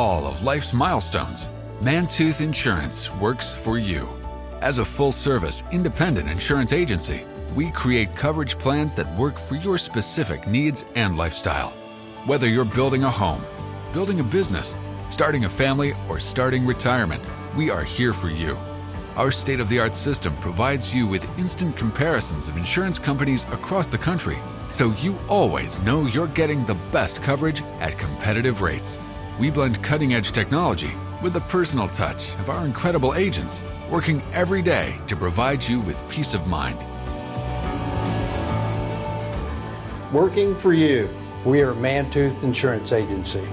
all of life's milestones, Mantooth Insurance works for you. As a full-service, independent insurance agency, we create coverage plans that work for your specific needs and lifestyle. Whether you're building a home, building a business, starting a family, or starting retirement, we are here for you. Our state-of-the-art system provides you with instant comparisons of insurance companies across the country, so you always know you're getting the best coverage at competitive rates. We blend cutting-edge technology with the personal touch of our incredible agents, working every day to provide you with peace of mind. Working for you. We are Mantooth Insurance Agency.